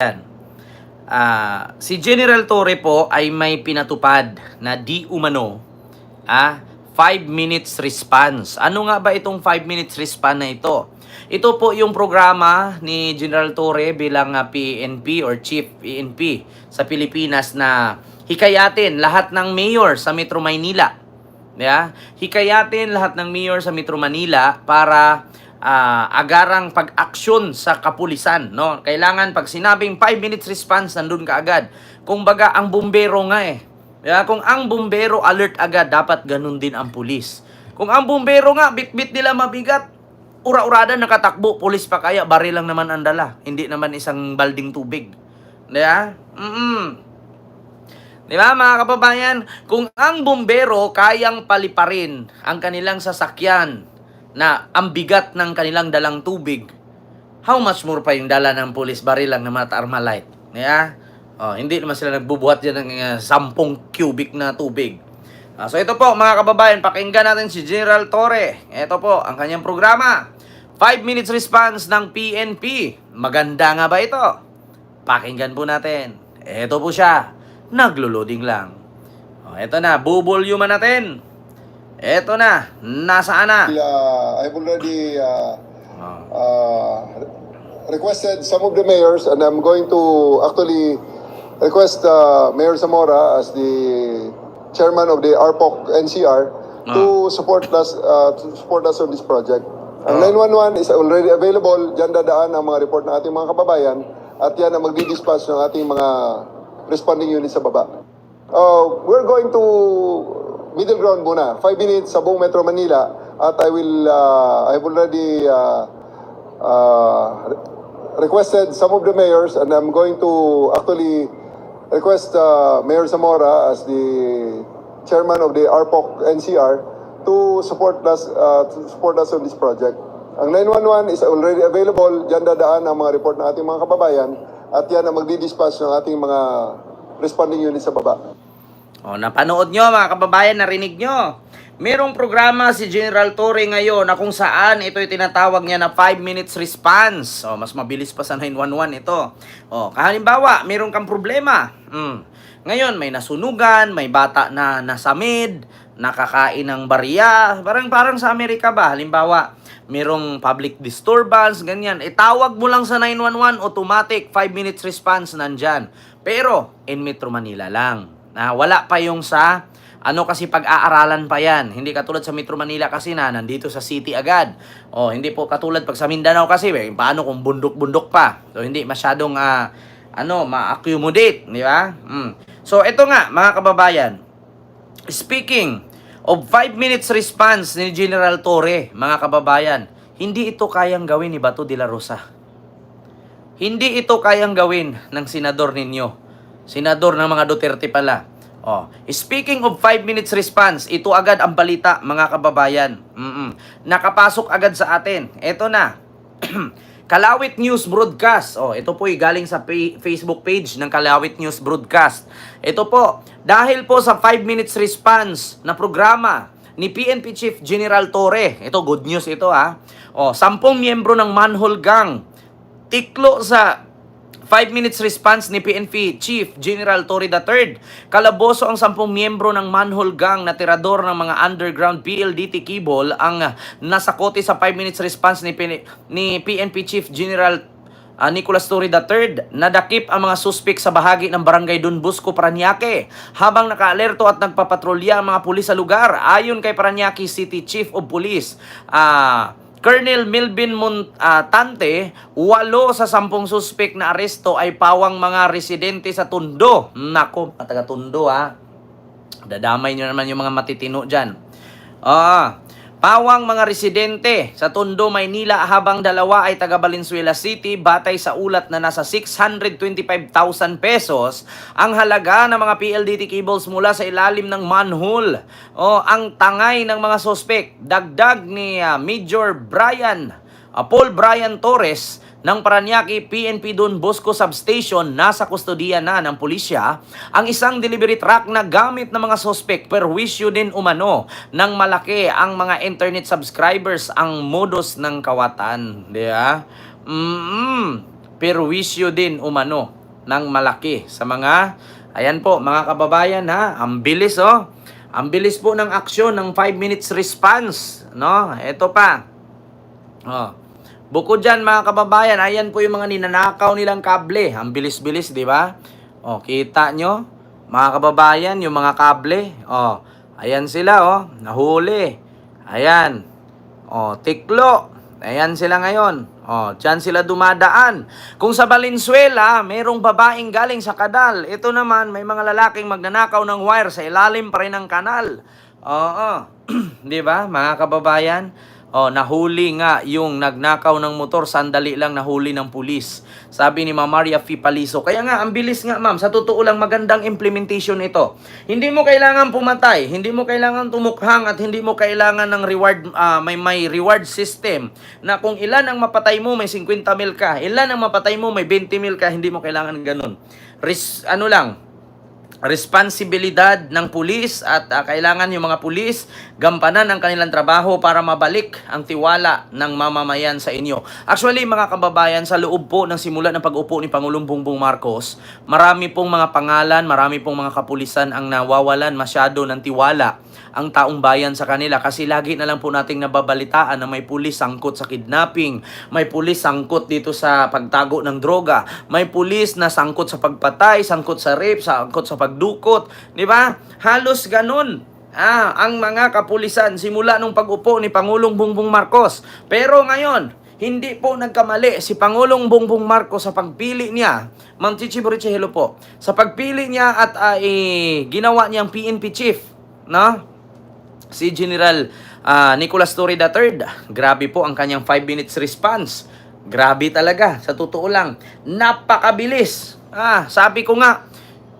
Yan. Si General Torre po ay may pinatupad na di umano 5 minutes response. Ano nga ba itong 5 minutes response na ito? Ito po yung programa ni General Torre bilang PNP or Chief PNP sa Pilipinas na hikayatin lahat ng mayor sa Metro Maynila. Yeah? Hikayatin lahat ng mayor sa Metro Manila para agarang pag-aksyon sa kapulisan, no? Kailangan pag sinabing 5 minutes response, nandun ka agad. Kung baga ang bumbero nga kung ang bumbero alert agad, dapat ganun din ang pulis. Kung ang bumbero nga bit-bit nila mabigat, ura-urada nakatakbo, pulis pa kaya, baril lang naman ang dala, hindi naman isang balding tubig. Diba? Di ba mga kababayan? Kung ang bumbero kayang paliparin ang kanilang sasakyan na ang bigat ng kanilang dalang tubig, how much more pa yung dala ng police baril lang na mga Armalite? Yeah? Hindi naman sila nagbubuhat dyan ng 10 cubic na tubig. So ito po mga kababayan, pakinggan natin si General Torre. Ito po ang kanyang programa. 5 minutes response ng PNP. Maganda nga ba ito? Pakinggan po natin. Ito po siya. Naglo-loading lang. Ito na, bubulyuman natin. Eto na, nasaan na? I've already requested some of the mayors, and I'm going to actually request Mayor Zamora as the chairman of the ARPOC NCR to support us on this project. Ang 911 is already available. Diyan dadaan ang mga report ng ating mga kababayan at yan ang magdi-dispatch ng ating mga responding units sa baba. We're going to middle ground muna. 5 minutes sa buong Metro Manila at I've already requested some of the mayors, and I'm going to actually request Mayor Zamora as the chairman of the ARPOC NCR to support us on this project. Ang 911 is already available. Diyan dadaan ang mga report ng ating mga kababayan at yan ang magdi-dispatch ng ating mga responding units sa baba. Napanood nyo mga kababayan, narinig nyo. Merong programa si General Torre ngayon na kung saan ito'y tinatawag niya na 5 minutes response. Mas mabilis pa sa 911 ito. Halimbawa, meron kang problema. Ngayon, may nasunugan, may bata na nasamid, nakakain ng barya. Parang sa Amerika ba? Halimbawa, merong public disturbance, ganyan. Tawag mo lang sa 911, automatic 5 minutes response nandyan. Pero, in Metro Manila lang. Wala pa yung sa kasi pag-aaralan pa yan. Hindi katulad sa Metro Manila kasi nandito sa city agad. Hindi po katulad pag sa Mindanao kasi, paano kung bundok-bundok pa? So hindi masyadong ma-accommodate, di ba? So ito nga mga kababayan, speaking of 5 minutes response ni General Torre, mga kababayan, hindi ito kayang gawin ni Bato de la Rosa. Hindi ito kayang gawin ng senador ninyo. Senador ng mga Duterte pala. Speaking of 5 minutes response, ito agad ang balita mga kababayan. Nakapasok agad sa atin. Ito na. Kalawit News Broadcast. Ito po galing sa Facebook page ng Kalawit News Broadcast. Ito po, dahil po sa 5 minutes response na programa ni PNP Chief General Torre. Ito, good news ito 10 miyembro ng manhole gang. Tiklo sa 5 minutes response ni PNP Chief General Torre III. Kalaboso ang 10 miyembro ng manhole gang na tirador ng mga underground PLDT cable ang nasakote sa 5 minutes response ni PNP Chief General Nicolas Torre III. Nadakip ang mga suspek sa bahagi ng barangay Don Bosco, Parañaque habang nakaalerto at nagpapatrolya ang mga pulis sa lugar. Ayon kay Parañaque City Chief of Police Colonel Melvin Montante, 8 sa 10 suspek na aresto ay pawang mga residente sa Tondo. Nako, taga Tondo Dadamay nyo naman yung mga matitino dyan. Pawang mga residente sa Tondo, Maynila habang 2 ay taga Valenzuela City batay sa ulat na nasa 625,000 pesos ang halaga ng mga PLDT cables mula sa ilalim ng manhole. Ang tangay ng mga sospek, dagdag ni Major Paul Brian Torres ng Parañaque PNP Don Bosco Substation, nasa kustodiya na ng pulisya ang isang delivery truck na gamit ng mga sospek, perwisyo din umano ng malaki ang mga internet subscribers ang modus ng kawatan. Diba? perwisyo din umano ng malaki sa mga, ayan po mga kababayan ha, ang bilis oh. Ang bilis po ng aksyon ng 5 minutes response, no? Ito pa. Oh. Bukod dyan mga kababayan, ayan po yung mga ninanakaw nilang kable. Ang bilis-bilis, di ba? Oh, kita nyo? Mga kababayan, yung mga kable. Oh, ayan sila, oh. Nahuli. Ayan. Oh, tiklo. Ayan sila ngayon. Oh, dyan sila dumadaan. Kung sa Valenzuela, mayroong babaeng galing sa kanal. Ito naman, may mga lalaking magnanakaw ng wire sa ilalim pa rin ng kanal. Oo. Di ba, mga kababayan? Oh, nahuli nga yung nagnakaw ng motor, sandali lang nahuli ng pulis. Sabi ni Ma'am Maria Fipaliso. Kaya nga, ang bilis nga ma'am, sa totoo lang magandang implementation ito. Hindi mo kailangan pumatay, hindi mo kailangan tumukhang at hindi mo kailangan ng reward, may reward system na kung ilan ang mapatay mo may 50 mil ka, ilan ang mapatay mo may 20 mil ka, hindi mo kailangan ganun. Responsibilidad ng pulis at kailangan yung mga pulis gampanan ang kanilang trabaho para mabalik ang tiwala ng mamamayan sa inyo. Actually, mga kababayan, sa loob po ng simula ng pag-upo ni Pangulong Bongbong Marcos, marami pong mga pangalan, marami pong mga kapulisan ang nawawalan masyado ng tiwala ang taong bayan sa kanila kasi lagi na lang po nating nababalitaan na may pulis sangkot sa kidnapping, may pulis sangkot dito sa pagtago ng droga, may pulis na sangkot sa pagpatay, sangkot sa rape, sangkot sa pagdukot, di ba? Halos ganun. Ang mga kapulisan simula nung pag-upo ni Pangulong Bongbong Marcos. Pero ngayon, hindi po nagkamali si Pangulong Bongbong Marcos sa pagpili niya, Ma'am Chichi Boriche, hello po, sa pagpili niya at ginawa niyang PNP chief, no? Si General Nicolas Torre III. Grabe po ang kanyang 5 minutes response. Grabe talaga, sa totoo lang. Napakabilis. Sabi ko nga,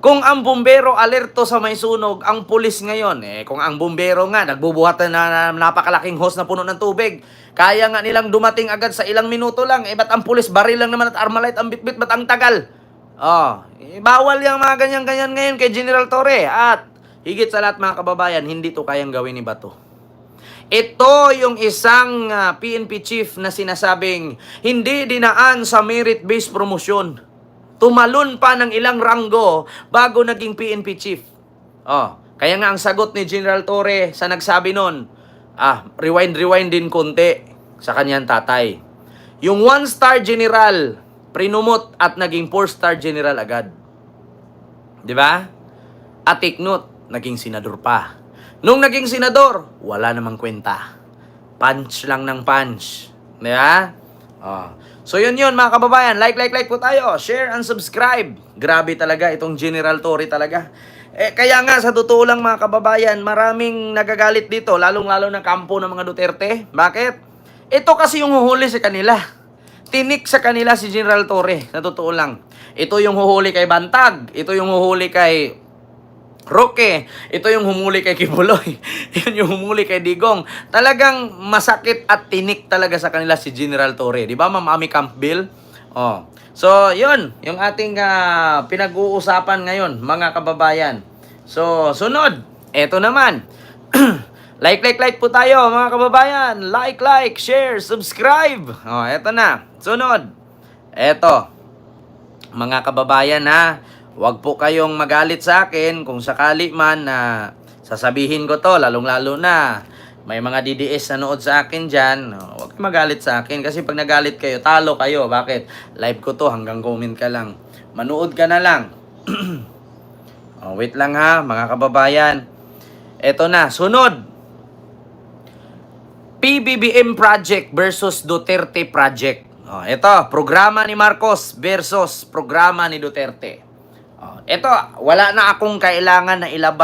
kung ang bumbero alerto sa may sunog, ang pulis ngayon, kung ang bumbero nga, nagbubuhat na napakalaking hose na puno ng tubig, kaya nga nilang dumating agad sa ilang minuto lang, ba't ang pulis, baril lang naman at armalite ang bitbit, ba't ang tagal? Bawal yung mga ganyan-ganyan ngayon kay General Torre. At higit sa lahat mga kababayan, hindi to kayang gawin ni Bato. Ito yung isang PNP chief na sinasabing hindi dinaan sa merit-based promotion. Tumalon pa ng ilang ranggo bago naging PNP chief. Kaya nga ang sagot ni General Torre sa nagsabi nun, rewind din konti sa kanyang tatay. Yung 1-star general, prinumot at naging 4-star general agad. Di ba? At take note, naging senador pa. Nung naging senador, wala namang kwenta. Punch lang ng punch. Diba? So yun mga kababayan. Like po tayo. Share and subscribe. Grabe talaga itong General Torre talaga. Kaya nga sa totoo lang mga kababayan, maraming nagagalit dito. Lalong-lalo na kampo ng mga Duterte. Bakit? Ito kasi yung huhuli sa kanila. Tinik sa kanila si General Torre. Sa totoo lang. Ito yung huhuli kay Bantag. Ito yung huhuli kay Roque, ito yung humuli kay Kibuloy, yun yung humuli kay Digong. Talagang masakit at tinik talaga sa kanila si General Torre. Di ba, Ma'am Ami Campbell? So, yun, yung ating pinag-uusapan ngayon, mga kababayan. So, sunod, eto naman. like po tayo, mga kababayan. Like, share, subscribe. Eto na. Sunod. Eto. Mga kababayan, huwag po kayong magalit sa akin kung sakali man na sasabihin ko to, lalong-lalo na may mga DDS na nood sa akin dyan. Huwag kayong magalit sa akin kasi pag nagalit kayo, talo kayo. Bakit? Live ko to, hanggang comment ka lang. Manood ka na lang. Wait lang mga kababayan. Eto na, sunod. PBBM Project versus Duterte Project. Ito, programa ni Marcos versus programa ni Duterte. Ito, wala na akong kailangan na ilabas